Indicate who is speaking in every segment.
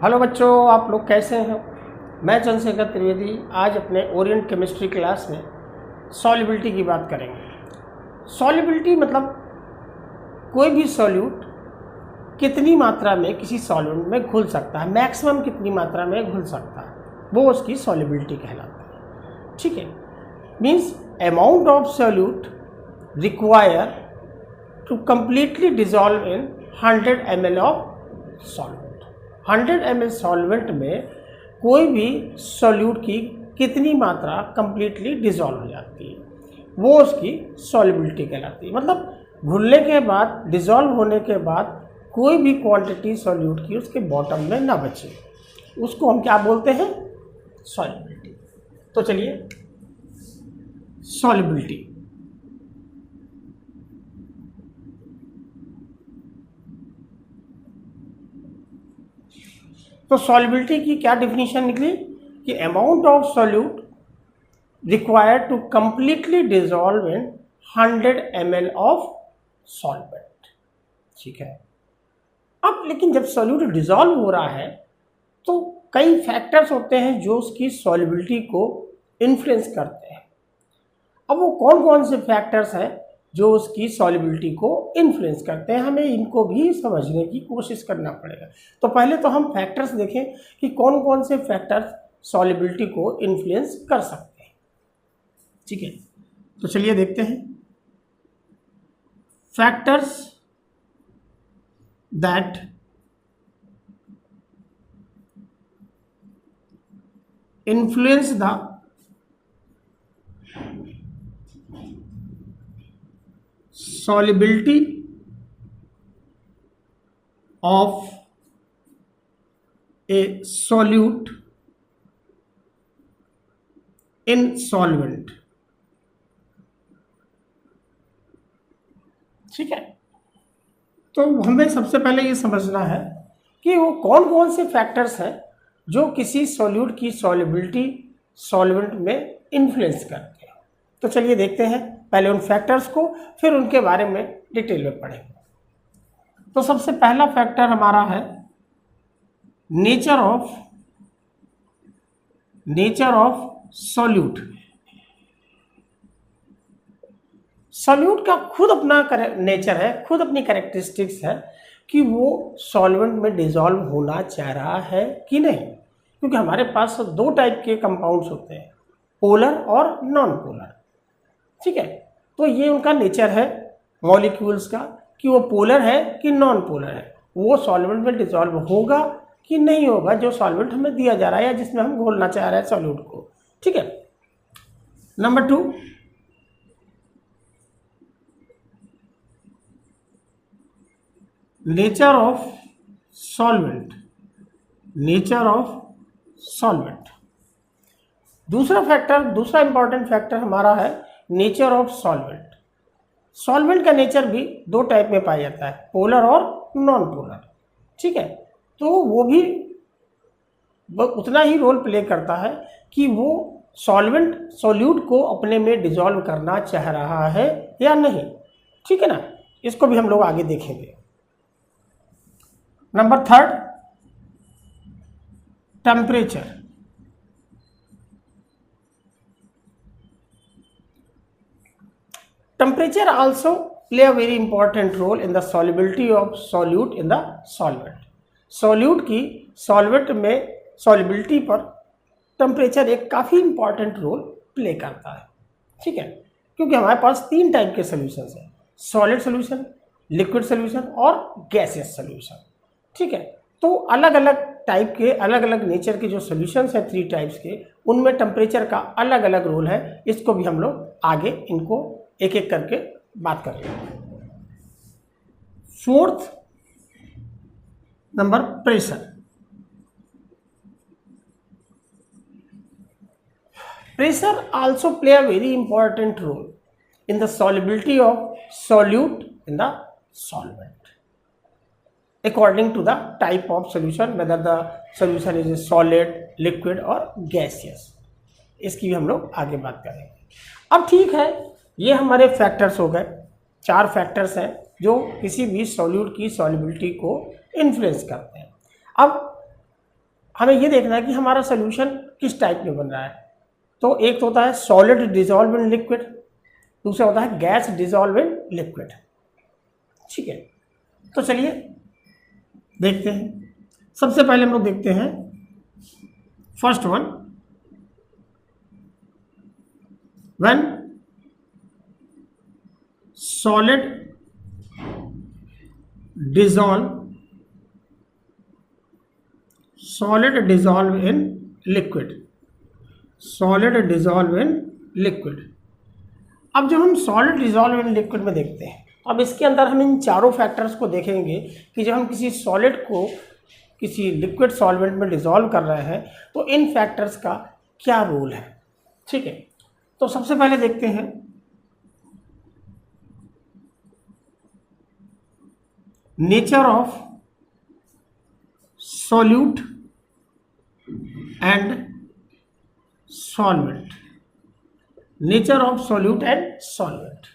Speaker 1: Hello बच्चों, आप लोग कैसे हैं। मैं चंद्रशेखर त्रिवेदी आज अपने ओरिएंट केमिस्ट्री क्लास में सॉल्युबिलिटी की बात करेंगे। सॉल्युबिलिटी मतलब कोई भी सॉल्यूट कितनी मात्रा में किसी सॉल्वेंट में घुल सकता है, मैक्सिमम कितनी मात्रा में घुल सकता है, वो उसकी सॉल्युबिलिटी कहलाती है। ठीक है, means amount of solute require to completely dissolve in 100 ml of solvent. 100 ml solvent में कोई भी सॉल्यूट की कितनी मात्रा कंप्लीटली डिजॉल्व हो जाती है, वो उसकी सॉल्युबिलिटी कहलाती है। मतलब घुलने के बाद, डिजॉल्व होने के बाद कोई भी क्वांटिटी सॉल्यूट की उसके बॉटम में ना बचे, उसको हम क्या बोलते हैं, सॉल्युबिलिटी। तो चलिए, सॉल्युबिलिटी तो सॉल्युबिलिटी की क्या डिफिनीशन निकली कि amount of solute required to completely dissolve in 100 ml of solvent. ठीक है, अब लेकिन जब सॉल्यूट डिजॉल्व हो रहा है तो कई फैक्टर्स होते हैं जो उसकी सॉल्युबिलिटी को इन्फ्लुएंस करते हैं। अब वो कौन कौन से फैक्टर्स हैं जो उसकी सॉल्युबिलिटी को इन्फ्लुएंस करते हैं, हमें इनको भी समझने की कोशिश करना पड़ेगा। तो पहले तो हम फैक्टर्स देखें कि कौन कौन से फैक्टर्स सॉल्युबिलिटी को इन्फ्लुएंस कर सकते हैं। ठीक है, तो चलिए देखते हैं factors that influence the solubility of a solute in solvent। ठीक है, तो हमें सबसे पहले ये समझना है कि वो कौन कौन से फैक्टर्स हैं जो किसी सॉल्यूट की सॉल्युबिलिटी सॉल्वेंट में इन्फ्लुएंस करते हैं। तो चलिए देखते हैं पहले उन फैक्टर्स को, फिर उनके बारे में डिटेल में पढ़ेंगे। तो सबसे पहला फैक्टर हमारा है नेचर ऑफ सॉल्यूट। सॉल्यूट का खुद अपना नेचर है, खुद अपनी कैरेक्टरिस्टिक्स है कि वो सॉल्वेंट में डिजॉल्व होना चाह रहा है कि नहीं। क्योंकि हमारे पास दो टाइप के कंपाउंड्स होते हैं, पोलर और नॉन पोलर। ठीक है, तो ये उनका नेचर है मॉलिक्यूल्स का कि वो पोलर है कि नॉन पोलर है, वो सॉल्वेंट में डिसॉल्व होगा कि नहीं होगा, जो सॉल्वेंट हमें दिया जा रहा है या जिसमें हम घोलना चाह रहे हैं सॉल्यूट को। ठीक है, नंबर 2, नेचर ऑफ सॉल्वेंट। दूसरा इंपॉर्टेंट फैक्टर हमारा है नेचर ऑफ सॉल्वेंट। सॉल्वेंट का नेचर भी दो टाइप में पाया जाता है, पोलर और नॉन पोलर। ठीक है, तो वो भी उतना ही रोल प्ले करता है कि वो सॉल्यूट को अपने में डिसॉल्व करना चाह रहा है या नहीं। ठीक है ना, इसको भी हम लोग आगे देखेंगे। Number 3, temperature. Temperature also play a very important role in the solubility of solute in the solvent। solute की solvent में solubility पर टेम्परेचर एक काफ़ी इंपॉर्टेंट रोल प्ले करता है। ठीक है, क्योंकि हमारे पास 3 टाइप के सोल्यूशन हैं, सॉलिड सोल्यूशन, लिक्विड सोल्यूशन और गैसियस सोल्यूशन। ठीक है, तो अलग अलग टाइप के, अलग अलग नेचर के जो सोल्यूशंस हैं 3 टाइप्स के, उनमें टेम्परेचर का अलग अलग रोल है। इसको भी हम लोग आगे इनको एक एक करके बात करेंगे। 4th number, pressure. Pressure also play a very important role in the solubility of solute in the solvent according to the type of solution, whether the solution is solid, liquid और गैसियस। इसकी भी हम लोग आगे बात करेंगे। अब ठीक है, ये हमारे फैक्टर्स हो गए, 4 फैक्टर्स हैं जो किसी भी सॉल्यूट की सॉल्युबिलिटी को इन्फ्लुएंस करते हैं। अब हमें ये देखना है कि हमारा सोल्यूशन किस टाइप में बन रहा है। तो एक तो होता है सॉलिड डिजॉल्व इन लिक्विड, दूसरा होता है गैस डिजॉल्व इन लिक्विड। ठीक है, तो चलिए देखते हैं। सबसे पहले हम लोग देखते हैं first one, when solid dissolve in liquid, solid dissolve in liquid। अब जब हम सॉलिड डिजॉल्व इन लिक्विड में देखते हैं, अब इसके अंदर हम इन चारों फैक्टर्स को देखेंगे कि जब हम किसी सॉलिड को किसी लिक्विड सॉल्वेंट में डिजॉल्व कर रहे हैं तो इन फैक्टर्स का क्या रोल है। ठीक है, तो सबसे पहले देखते हैं nature of solute and solvent. Nature of solute and solvent.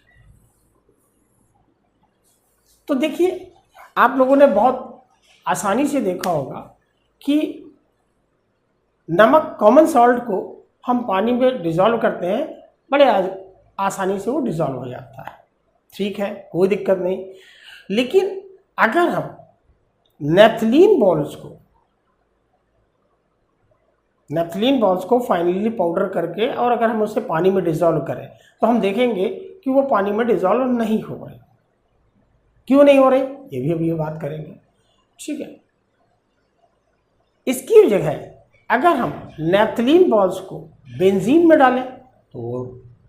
Speaker 1: तो देखिए, आप लोगों ने बहुत आसानी से देखा होगा कि नमक कॉमन सॉल्ट को हम पानी में डिजॉल्व करते हैं, बड़े आसानी से वो डिजॉल्व हो जाता है। ठीक है, कोई दिक्कत नहीं। लेकिन अगर हम नेफ्थलीन बॉल्स को फाइनली पाउडर करके और अगर हम उसे पानी में डिजॉल्व करें तो हम देखेंगे कि वो पानी में डिजॉल्व नहीं हो रहे। क्यों नहीं हो रहे, ये भी अभी बात करेंगे। ठीक है, इसकी जगह अगर हम नेफ्थलीन बॉल्स को बेंजीन में डालें तो वो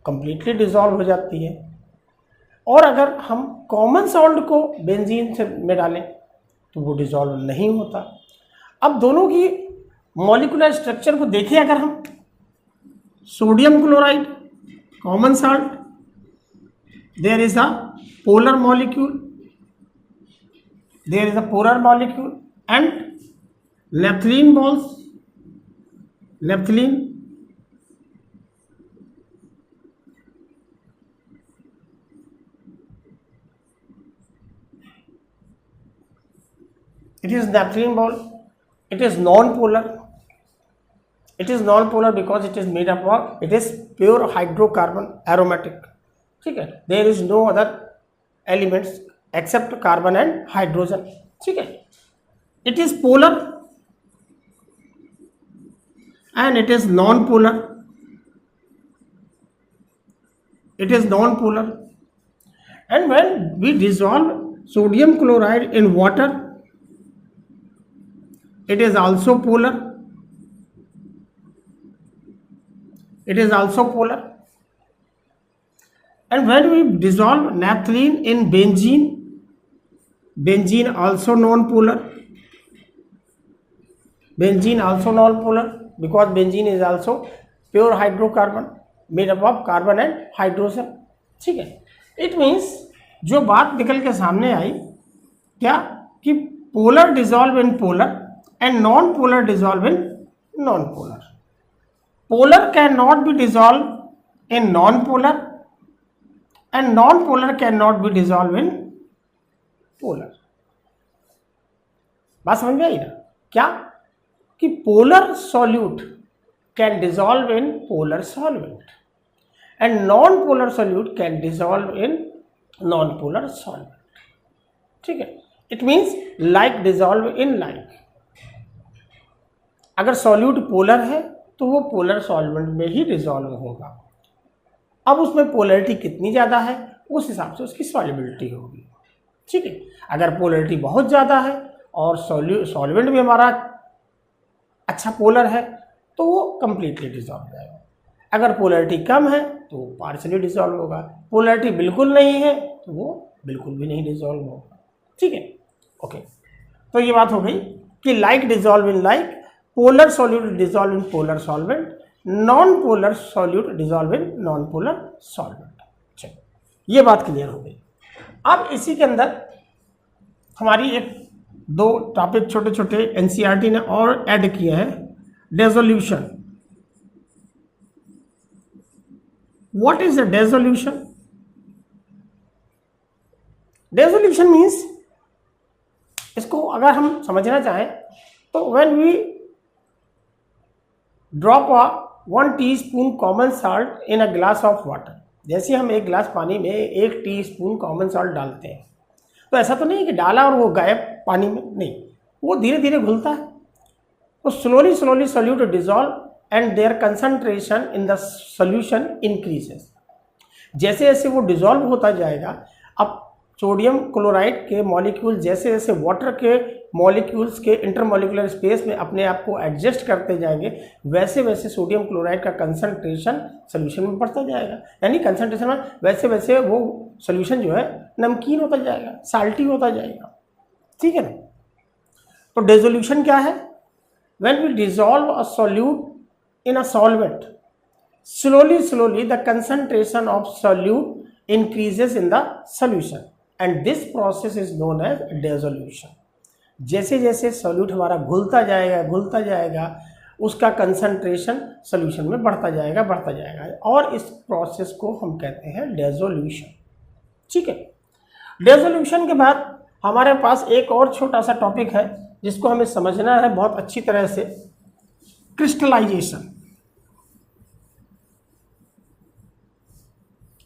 Speaker 1: कंप्लीटली डिजॉल्व हो जाती है, और अगर हम कॉमन सॉल्ट को बेंजीन से में डालें तो वो डिजॉल्व नहीं होता। अब दोनों की मॉलिक्यूलर स्ट्रक्चर को देखें, अगर हम sodium chloride common salt, there is a polar molecule, and naphthalene balls, naphthalene it is naphthalene ball. It is non-polar. It is non-polar because it is made up of, it is pure hydrocarbon aromatic. ठीक है, there is no other elements except carbon and hydrogen. ठीक है, it is polar and it is non-polar. It is non-polar, and when we dissolve sodium chloride in water, it is also polar. It is also polar. And when we dissolve naphthalene in benzene, benzene also non-polar. Benzene also non-polar because benzene is also pure hydrocarbon made up of carbon and hydrogen. ठीक है, it means जो बात निकल के सामने आई क्या कि polar dissolve in polar and non-polar dissolve in non-polar. Polar cannot be dissolved in non-polar and non-polar cannot be dissolved in polar. बात समझ में आई ना? क्या कि polar solute can dissolve in polar solvent and non-polar solute can dissolve in non-polar solvent. ठीक है, it means like dissolve in like. अगर solute polar है तो वो पोलर सॉल्वेंट में ही डिजॉल्व होगा। अब उसमें पोलरिटी कितनी ज़्यादा है उस हिसाब से उसकी सॉल्युबिलिटी होगी। ठीक है, अगर पोलरिटी बहुत ज़्यादा है और सॉल्वेंट भी हमारा अच्छा पोलर है तो वो कंप्लीटली डिजॉल्व हो जाएगा। अगर पोलरिटी कम है तो वो पार्शली डिजॉल्व होगा, पोलरिटी बिल्कुल नहीं है तो वो बिल्कुल भी नहीं डिजॉल्व होगा। ठीक है, ओके, तो ये बात हो गई कि like dissolve in like, polar solute dissolve in polar solvent, non polar solute dissolve in non polar solvent. चलिए, ये बात क्लियर हो गई। अब इसी के अंदर हमारी एक दो टॉपिक छोटे छोटे एनसीईआरटी ने और ऐड किए हैं। Dissolution, what is a dissolution? Dissolution means, इसको अगर हम समझना चाहें तो when we drop 1 teaspoon common salt in a glass of water. जैसे हम एक गिलास पानी में 1 टीस्पून कॉमन सॉल्ट डालते हैं, तो ऐसा तो नहीं कि डाला और वो गायब पानी में, नहीं, वो धीरे धीरे घुलता है। तो slowly slowly solute dissolve and there concentration in the solution increases. जैसे जैसे वो डिजॉल्व होता जाएगा, अब सोडियम क्लोराइड के मॉलिक्यूल जैसे जैसे वाटर के मॉलिक्यूल्स के इंटरमॉलिक्यूलर स्पेस में अपने आप को एडजस्ट करते जाएंगे, वैसे वैसे सोडियम क्लोराइड का कंसंट्रेशन सोल्यूशन में बढ़ता जाएगा। यानी कंसंट्रेशन में वैसे वैसे वो सोल्यूशन जो है नमकीन होता जाएगा, साल्टी होता जाएगा। ठीक है ना। तो डिसोल्यूशन क्या है? When we dissolve a solute in a solvent, slowly slowly the concentration of solute increases in the solution and this process is known as dissolution। जैसे जैसे सॉल्यूट हमारा घुलता जाएगा उसका कंसंट्रेशन सॉल्यूशन में बढ़ता जाएगा और इस प्रोसेस को हम कहते हैं डिसोल्यूशन। ठीक है। डिसोल्यूशन के बाद हमारे पास एक और छोटा सा टॉपिक है जिसको हमें समझना है बहुत अच्छी तरह से, क्रिस्टलाइजेशन।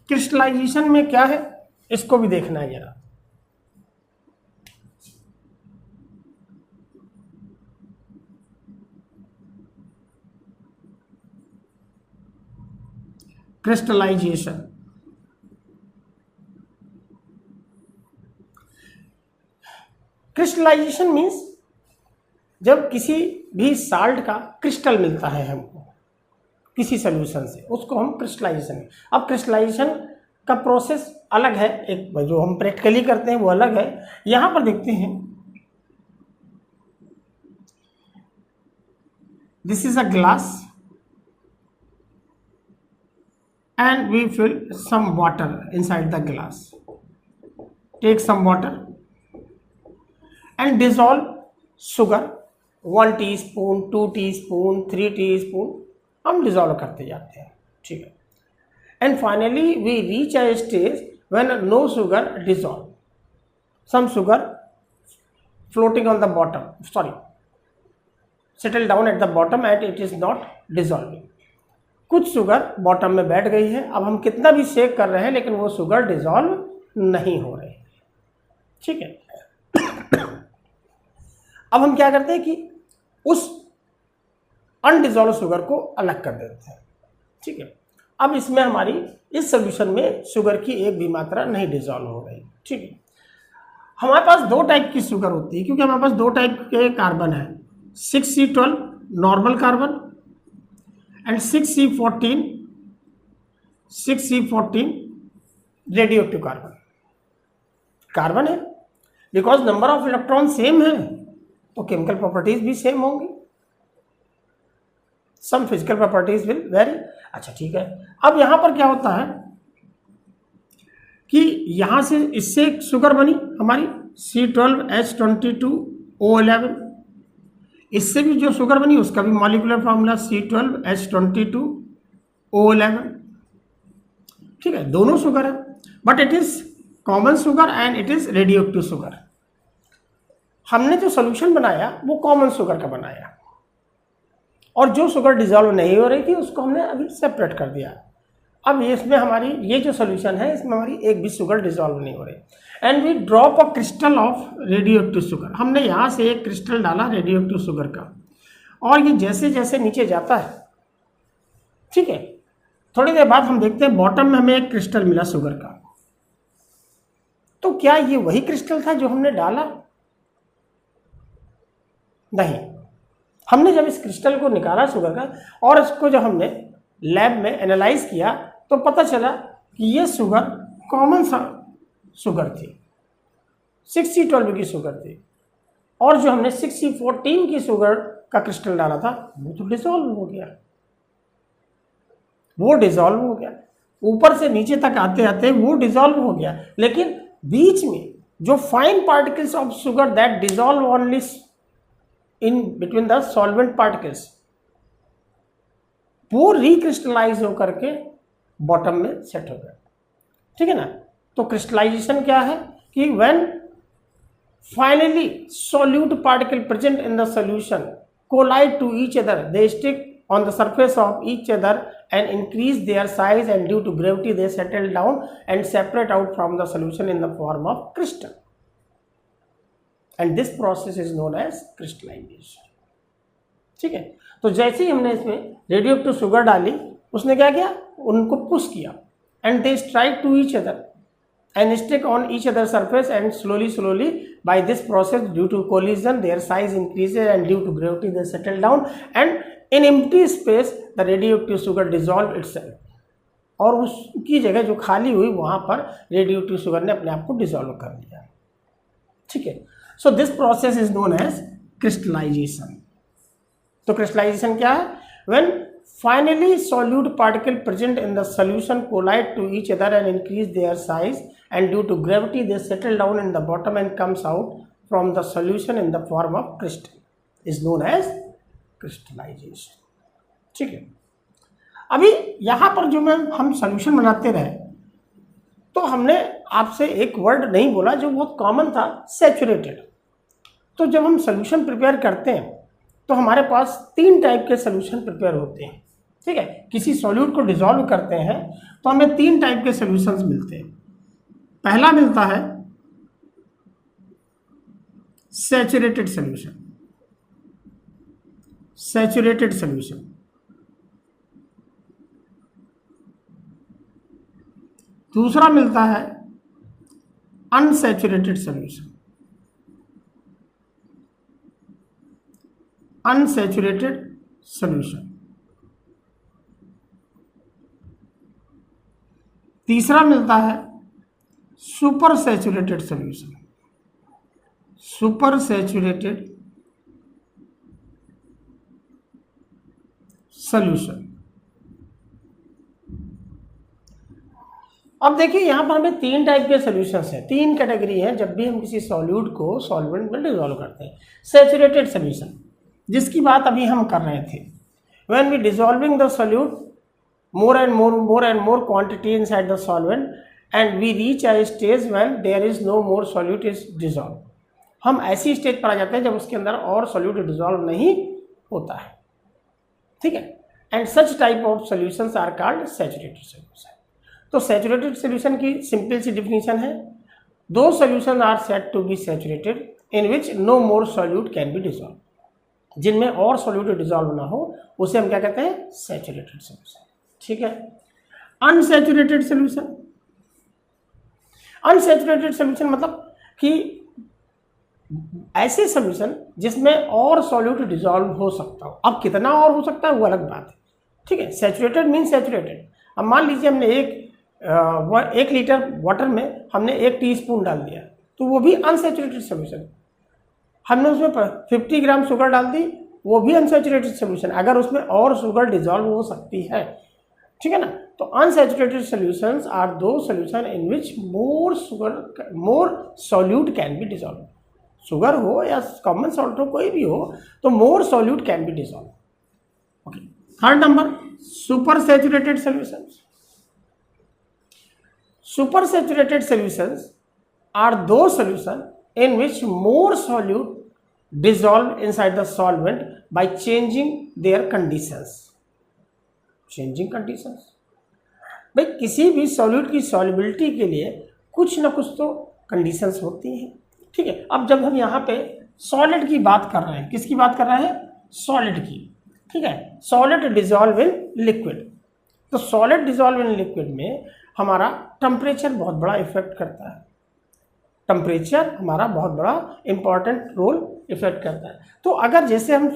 Speaker 1: क्रिस्टलाइजेशन में क्या है इसको भी देखना है जरा। क्रिस्टलाइजेशन क्रिस्टलाइजेशन मीन्स जब किसी भी साल्ट का क्रिस्टल मिलता है हमको किसी सोल्यूशन से, उसको हम क्रिस्टलाइजेशन। अब क्रिस्टलाइजेशन का प्रोसेस अलग है, एक जो हम प्रैक्टिकली करते हैं वो अलग है। यहां पर देखते हैं, this is a glass and we fill some water inside the glass. Take some water and dissolve sugar 1 टीस्पून, 2 टीस्पून, 3 टीस्पून हम डिसॉल्व करते जाते हैं। ठीक है। And finally we reach a stage when no sugar dissolve, some sugar floating on the bottom, sorry settle down at the bottom and it is not dissolving. कुछ sugar bottom में बैठ गई है, अब हम कितना भी शेक कर रहे हैं लेकिन वो शुगर डिसॉल्व नहीं हो रहे। ठीक है। अब हम क्या करते हैं कि उस अनडिसॉल्व शुगर को अलग कर देते हैं। ठीक है। अब इसमें हमारी इस सोल्यूशन में शुगर की एक भी मात्रा नहीं डिसॉल्व हो रही। ठीक है। हमारे पास 2 टाइप की शुगर होती है, क्योंकि हमारे पास 2 टाइप के कार्बन है, 6C12 normal carbon and 6C14 radioactive carbon. Carbon है, because number of electron same है तो केमिकल प्रॉपर्टीज भी सेम होंगी, some physical properties will vary. अच्छा ठीक है। अब यहां पर क्या होता है कि यहां से इससे एक शुगर बनी हमारी C12H22O11, इससे भी जो शुगर बनी उसका भी मॉलिक्यूलर फार्मूला C12H22O11। ठीक है। दोनों शुगर है but it is common sugar and it is radioactive sugar. हमने जो सोल्यूशन बनाया वो कॉमन शुगर का बनाया और जो शुगर डिसॉल्व नहीं हो रही थी उसको हमने अभी सेपरेट कर दिया। अब इसमें हमारी ये जो सोल्यूशन है इसमें हमारी एक भी शुगर डिसॉल्व नहीं हो रही and we drop a crystal of radioactive sugar. हमने यहाँ से एक क्रिस्टल डाला रेडियोएक्टिव शुगर का और ये जैसे जैसे नीचे जाता है, ठीक है, थोड़ी देर बाद हम देखते हैं बॉटम में हमें एक क्रिस्टल मिला शुगर का। तो क्या ये वही क्रिस्टल था जो हमने डाला? नहीं। हमने जब इस क्रिस्टल को निकाला शुगर का और इसको जब हमने लैब में एनालाइज किया तो पता चला कि ये शुगर कॉमन शुगर थी, 6C12 की शुगर थी, और जो हमने 6C14 की शुगर का क्रिस्टल डाला था वो तो डिसॉल्व हो गया, वो डिसॉल्व हो गया, ऊपर से नीचे तक आते आते वो डिसॉल्व हो गया। लेकिन बीच में जो fine particles of sugar that dissolve only in between the solvent particles, वो रिक्रिस्टलाइज होकर के बॉटम में सेट हो गया। ठीक है ना। तो क्रिस्टलाइजेशन क्या है कि when finally solute particle present in the solution collide to each other, they stick on the surface of each other and increase their size, and due to gravity they settle down and separate out from the solution in the form of crystal, and this process is known as crystallization. ठीक है, तो जैसे ही हमने इसमें radioactive sugar डाली, उसने क्या किया, उनको पुश किया, and they strike to each other and stick on each other surface, and slowly by this process due to collision their size increases, and due to gravity they settle down, and in empty space the radioactive sugar dissolve itself, और उसकी जगह जो खाली हुई वहां पर radioactive sugar ने अपने आप को डिसॉल्व कर लिया. ठीक है, so this process is known as crystallisation. तो क्रिस्टलाइजेशन क्या है, when finally solute particle present in the solution collide to each other and increase their size, and due to gravity they settle down in the bottom and comes out from the solution in the form of crystal, is known as crystallization. ठीक है, अभी यहाँ पर जो हम solution बनाते रहे, तो हमने आपसे एक वर्ड नहीं बोला जो बहुत कॉमन था, सैचुरेटेड. तो जब हम सॉल्यूशन प्रिपेयर करते हैं तो हमारे पास 3 टाइप के सॉल्यूशन प्रिपेयर होते हैं. ठीक है, किसी सॉल्यूट को डिसॉल्व करते हैं तो हमें 3 टाइप के सॉल्यूशंस मिलते हैं. पहला मिलता है सैचुरेटेड सॉल्यूशन. Saturated solution. दूसरा मिलता है अनसैचुरेटेड सॉल्यूशन. Unsaturated solution. तीसरा मिलता है super saturated solution. Super saturated solution. अब देखिए यहाँ पर हमें 3 टाइप के सॉल्यूशंस हैं, 3 कैटेगरी हैं जब भी हम किसी सॉल्यूट को सॉल्वेंट में डिसॉल्व करते हैं. सैचुरेटेड सॉल्यूशन जिसकी बात अभी हम कर रहे थे, when we dissolving the solute more and more quantity inside the solvent, and we reach a stage when there is no more solute is dissolved. हम ऐसी स्टेज पर आ जाते हैं जब उसके अंदर और सॉल्यूट डिसॉल्व नहीं होता है. ठीक है, and such type of solutions are called saturated solution. तो सैचुरेटेड सॉल्यूशन की सिंपल सी डिफिनीशन है, those solution are said to be saturated in which no more solute can be dissolve. जिनमें और सॉल्यूट डिसॉल्व ना हो उसे हम क्या कहते हैं, सैचुरेटेड सॉल्यूशन. ठीक है, अनसैचुरेटेड सॉल्यूशन. अनसैचुरेटेड सॉल्यूशन मतलब कि ऐसे सॉल्यूशन जिसमें और सॉल्यूट डिसॉल्व हो सकता हो. अब कितना और हो सकता है वो अलग बात है. ठीक है, सैचुरेटेड मीन सैचुरेटेड. अब मान लीजिए हमने 1 लीटर वाटर में हमने 1 टीस्पून डाल दिया, तो वो भी अनसैचुरेटेड सॉल्यूशन. हमने उसमें 50 ग्राम शुगर डाल दी, वो भी अनसैचुरेटेड सॉल्यूशन, अगर उसमें और शुगर डिसॉल्व हो सकती है. ठीक है ना. तो unsaturated solutions are those solution in which more solute can be dissolve. Sugar हो या कॉमन सॉल्ट हो, कोई भी हो, तो more solute can be dissolve. Okay, third number super saturated solutions. Super saturated solutions are those solution in which more solute dissolve inside the solvent by changing their conditions. Changing conditions, भाई किसी भी solute की solubility के लिए कुछ ना कुछ तो कंडीशंस होती हैं. ठीक है, अब जब हम यहाँ पे सॉलिड की बात कर रहे हैं, किसकी बात कर रहे हैं, सॉलिड की. ठीक है, सॉलिड डिसॉल्व इन लिक्विड. तो सॉलिड डिसॉल्व इन लिक्विड में हमारा टेम्परेचर बहुत बड़ा इफेक्ट करता है. टेम्परेचर हमारा बहुत बड़ा इंपॉर्टेंट रोल इफेक्ट करता है. तो अगर जैसे हम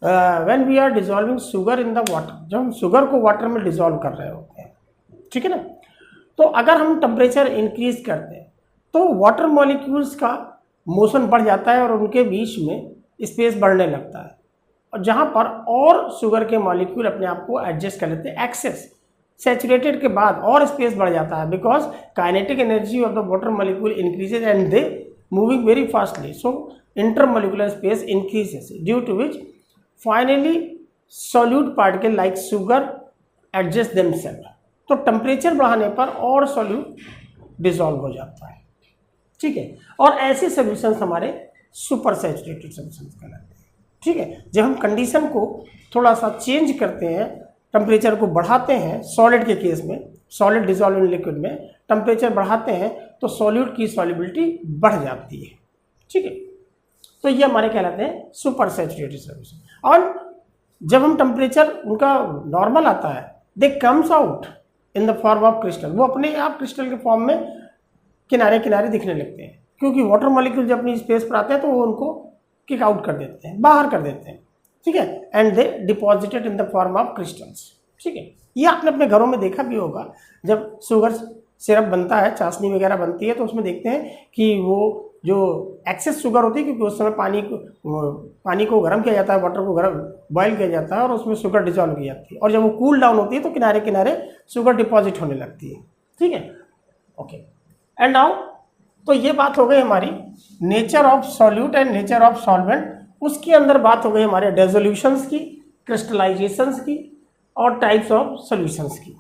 Speaker 1: when we are dissolving sugar in the water, जब हम शुगर को वाटर में डिसॉल्व कर रहे होते हैं, ठीक है ना, तो अगर हम टेम्परेचर इंक्रीज करते हैं तो वाटर मॉलिक्यूल्स का मोशन बढ़ जाता है और उनके बीच में स्पेस बढ़ने लगता है, और जहाँ पर और शुगर के मॉलिक्यूल अपने आप को एडजस्ट कर लेते हैं. एक्सेस सैचुरेटेड के बाद और स्पेस बढ़ जाता है, because kinetic energy of the water molecule increases and they moving very fastly, so intermolecular space increases, due to which finally solute particle like sugar adjust themselves. तो टेम्परेचर बढ़ाने पर और सॉल्यूट डिसॉल्व हो जाता है. ठीक है, और ऐसे सॉल्यूशंस हमारे सुपर सैचुरेटेड सॉल्यूशंस कहलाते हैं. ठीक है। जब हम कंडीशन को थोड़ा सा चेंज करते हैं, टेम्परेचर को बढ़ाते हैं, सॉलिड के केस में, सॉलिड डिजॉल्व इन लिक्विड में टेम्परेचर बढ़ाते हैं तो सॉल्यूट की सॉल्युबिलिटी बढ़ जाती है, ठीक है। तो ये हमारे कहलाते हैं सुपर सैचुरेटेड सॉल्यूशन। और जब हम टेम्परेचर उनका नॉर्मल आता है, they comes out in the form of crystal, वो अपने आप क्रिस्टल के फॉर्म में किनारे किनारे दिखने लगते हैं, क्योंकि वाटर मॉलिक्यूल जब अपनी स्पेस पर आते हैं तो वो उनको किक आउट कर देते हैं, बाहर कर देते हैं, ठीक है। And they deposited in the form of crystals, ठीक है। ये आपने अपने घरों में देखा भी होगा, जब शुगर सिरप बनता है, चाशनी वगैरह बनती है, तो उसमें देखते हैं कि वो जो एक्सेस शुगर होती है, क्योंकि उस समय पानी को गर्म किया जाता है, वाटर को गर्म बॉयल किया जाता है और उसमें शुगर डिजॉल्व की जाती है, और जब वो कूल डाउन होती है तो किनारे किनारे शुगर डिपॉजिट होने लगती है, ठीक है। ओके, एंड नाउ तो ये बात हो गई हमारी nature of solute and nature of solvent. उसके अंदर बात हो गई हमारे डेजोल्यूशंस की, क्रिस्टलाइजेशंस की और टाइप्स ऑफ सॉल्यूशंस की,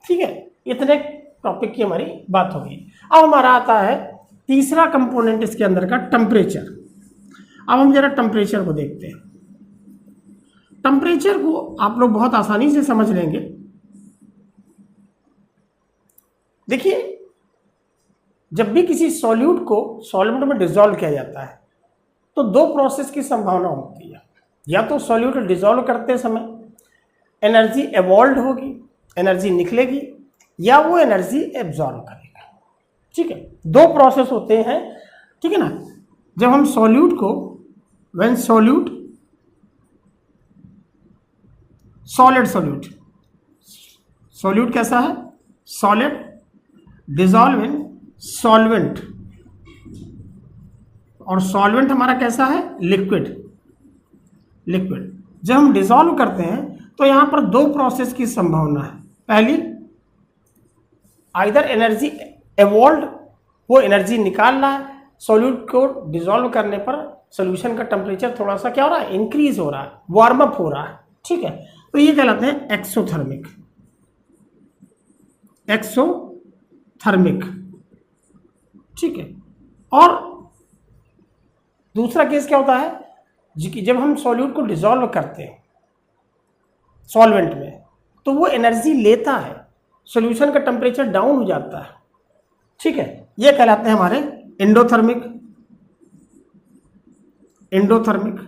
Speaker 1: ठीक है। इतने टॉपिक की हमारी बात हो गई। अब हमारा आता है तीसरा कंपोनेंट इसके अंदर का, टेम्परेचर। अब हम जरा टेम्परेचर को देखते हैं। टेम्परेचर को आप लोग बहुत आसानी से समझ लेंगे। देखिए, जब भी किसी सॉल्यूट को सॉल्वेंट में डिसॉल्व किया जाता है तो दो प्रोसेस की संभावना होती है। या तो सॉल्यूट डिसॉल्व करते समय एनर्जी एवॉल्व होगी, एनर्जी निकलेगी, या वो एनर्जी एब्जॉर्ब करेगा, ठीक है। दो प्रोसेस होते हैं, ठीक है ना। जब हम सॉल्यूट को, when solute, solid solute, solute कैसा है, सॉलिड, डिसॉल्व इन सॉल्वेंट, और सॉल्वेंट हमारा कैसा है, लिक्विड, लिक्विड। जब हम डिसॉल्व करते हैं तो यहां पर दो प्रोसेस की संभावना है। पहली, आइदर एनर्जी एवॉल्व, वो एनर्जी निकाल रहा है, सॉल्यूट को डिसॉल्व करने पर सॉल्यूशन का टेम्परेचर थोड़ा सा क्या हो रहा है, इंक्रीज हो रहा है, वार्म अप हो रहा है, ठीक है। तो ये कहलाते हैं एक्सोथर्मिक, एक्सोथर्मिक, ठीक है। और दूसरा केस क्या होता है कि जब हम सॉल्यूट को डिसॉल्व करते हैं सॉल्वेंट में तो वो एनर्जी लेता है, सॉल्यूशन का टेम्परेचर डाउन हो जाता है, ठीक है। ये कहलाते हैं हमारे एंडोथर्मिक, एंडोथर्मिक,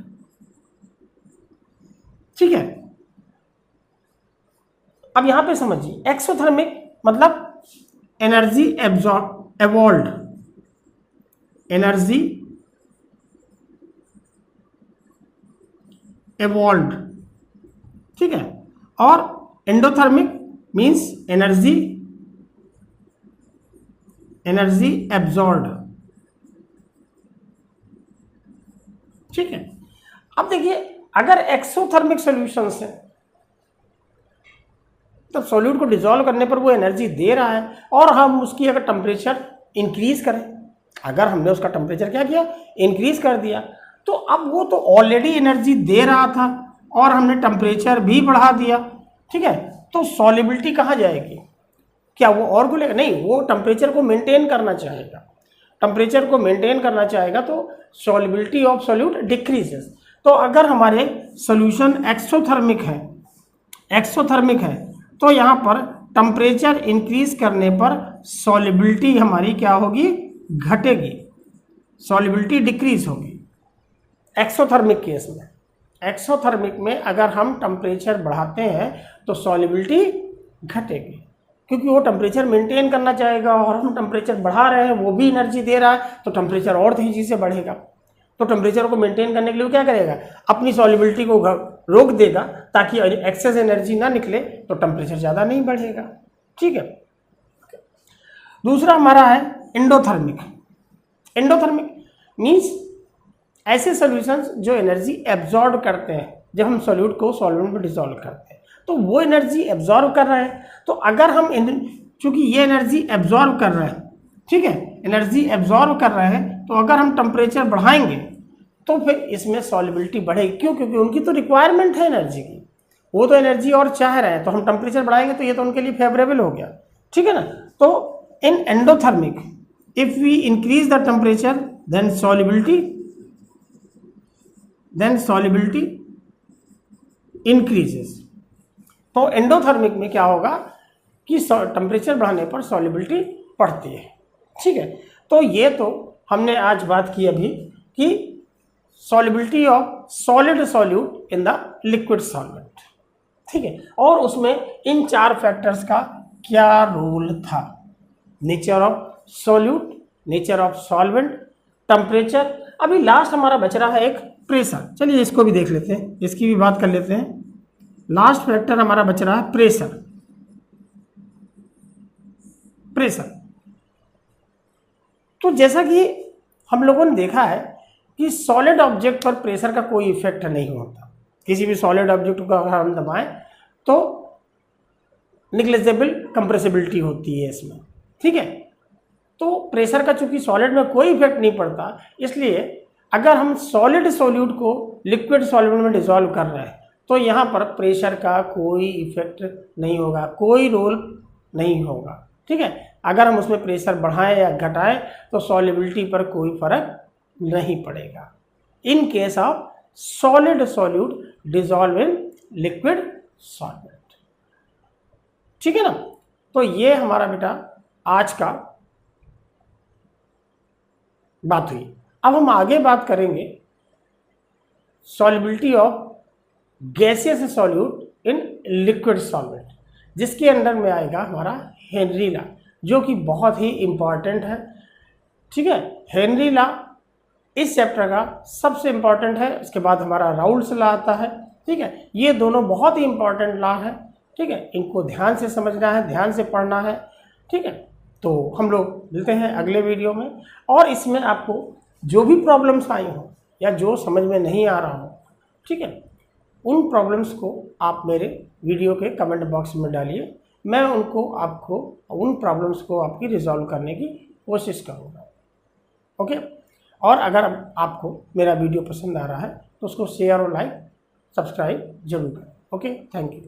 Speaker 1: ठीक है। अब यहां पे समझिए, एक्सोथर्मिक मतलब energy absorb, evolve, energy evolve, ठीक है। और endothermic means energy, energy absorb, ठीक है। अब देखिए, अगर एक्सोथर्मिक सॉल्यूशंस है तो सॉल्यूट को डिसॉल्व करने पर वो एनर्जी दे रहा है, और हम उसकी अगर टेम्परेचर इंक्रीज करें, अगर हमने उसका टेम्परेचर क्या किया, इंक्रीज कर दिया, तो अब वो तो ऑलरेडी एनर्जी दे रहा था और हमने टेम्परेचर भी बढ़ा दिया, ठीक है। तो सॉल्युबिलिटी कहाँ जाएगी, क्या वो और खुलेगा, नहीं, वो टेम्परेचर को मेंटेन करना चाहेगा, टेम्परेचर को मेंटेन करना चाहेगा, तो सॉल्युबिलिटी ऑफ सॉल्यूट डिक्रीजेस। तो अगर हमारे सॉल्यूशन एक्सोथर्मिक है, एक्सोथर्मिक है, तो यहाँ पर टेम्परेचर इंक्रीज करने पर सॉल्युबिलिटी हमारी क्या होगी, घटेगी, सॉल्युबिलिटी डिक्रीज होगी एक्सोथर्मिक केस में। एक्सोथर्मिक में अगर हम टेम्परेचर बढ़ाते हैं तो सॉल्युबिलिटी घटेगी, क्योंकि वो टेम्परेचर मेंटेन करना चाहेगा, और हम टेम्परेचर बढ़ा रहे हैं, वो भी एनर्जी दे रहा है, तो टेम्परेचर और तेजी से बढ़ेगा। तो टेम्परेचर को मेंटेन करने के लिए वो क्या करेगा, अपनी सॉल्युबिलिटी को रोक देगा, ताकि एक्सेस एनर्जी ना निकले, तो टेम्परेचर ज़्यादा नहीं बढ़ेगा, ठीक है। दूसरा हमारा है एंडोथर्मिक। एंडोथर्मिक मीन्स ऐसे सॉल्यूशंस जो एनर्जी एब्जॉर्ब करते हैं, जब हम सॉल्यूट को सॉल्वेंट में डिसॉल्व करते हैं तो वो एनर्जी एब्जॉर्ब कर रहे हैं। तो अगर हम, चूंकि ये एनर्जी एब्जॉर्ब कर रहे हैं, ठीक है, एनर्जी एब्जॉर्ब कर रहे हैं, तो अगर हम टेम्परेचर बढ़ाएंगे तो फिर इसमें सॉल्युबिलिटी बढ़ेगी। क्यों, क्योंकि उनकी तो रिक्वायरमेंट है एनर्जी की, वो तो एनर्जी और चाह रहे हैं, तो हम टेम्परेचर बढ़ाएंगे तो ये तो उनके लिए फेवरेबल हो गया, ठीक है ना। तो in endothermic, if we increase the temperature then solubility then solubility increases. तो एंडोथर्मिक में क्या होगा कि टेम्परेचर बढ़ाने पर सॉल्युबिलिटी बढ़ती है। ठीक है, तो ये तो हमने आज बात की अभी कि solubility of solid solute in the liquid solvent. ठीक है, और उसमें इन 4 फैक्टर्स का क्या रोल था, nature of solute, nature of solvent, temperature. अभी लास्ट हमारा बच रहा है एक प्रेशर। चलिए इसको भी देख लेते हैं, इसकी भी बात कर लेते हैं। लास्ट फैक्टर हमारा बच रहा है प्रेशर। प्रेशर, तो जैसा कि हम लोगों ने देखा है कि सॉलिड ऑब्जेक्ट पर प्रेशर का कोई इफेक्ट नहीं होता। किसी भी सॉलिड ऑब्जेक्ट को अगर हम दबाएं तो निग्लिजिबल कंप्रेसिबिलिटी होती है इसमें। ठीक है, तो प्रेशर का चूंकि सॉलिड में कोई इफेक्ट नहीं पड़ता, इसलिए अगर हम सॉलिड सॉल्यूट को लिक्विड सॉल्वेंट में डिसॉल्व कर रहे हैं तो यहाँ पर प्रेशर का कोई इफेक्ट नहीं होगा, कोई रोल नहीं होगा। ठीक है, अगर हम उसमें प्रेशर बढ़ाएं या घटाएं तो सॉल्युबिलिटी पर कोई फर्क नहीं पड़ेगा in case of solid solute dissolve in liquid solvent. ठीक है ना, तो ये हमारा बेटा आज का बात हुई। अब हम आगे बात करेंगे solubility of gaseous solute in liquid solvent, जिसके अंदर में आएगा हमारा हेनरी लॉ, जो कि बहुत ही इंपॉर्टेंट है। ठीक है, हेनरी लॉ इस चैप्टर का सबसे इंपॉर्टेंट है। इसके बाद हमारा राउल्स लॉ आता है। ठीक है, ये दोनों बहुत ही इंपॉर्टेंट लॉ है। ठीक है, इनको ध्यान से समझना है, ध्यान से पढ़ना है। ठीक है, तो हम लोग मिलते हैं अगले वीडियो में। और इसमें आपको जो भी प्रॉब्लम्स आई हो या जो समझ में नहीं आ रहा हो, ठीक है, उन प्रॉब्लम्स को आप मेरे वीडियो के कमेंट बॉक्स में डालिए। मैं उनको आपको उन प्रॉब्लम्स को आपकी रिजॉल्व करने की कोशिश करूँगा। ओके, और अगर आपको मेरा वीडियो पसंद आ रहा है तो उसको शेयर और लाइक सब्सक्राइब जरूर करें। Okay, thank you.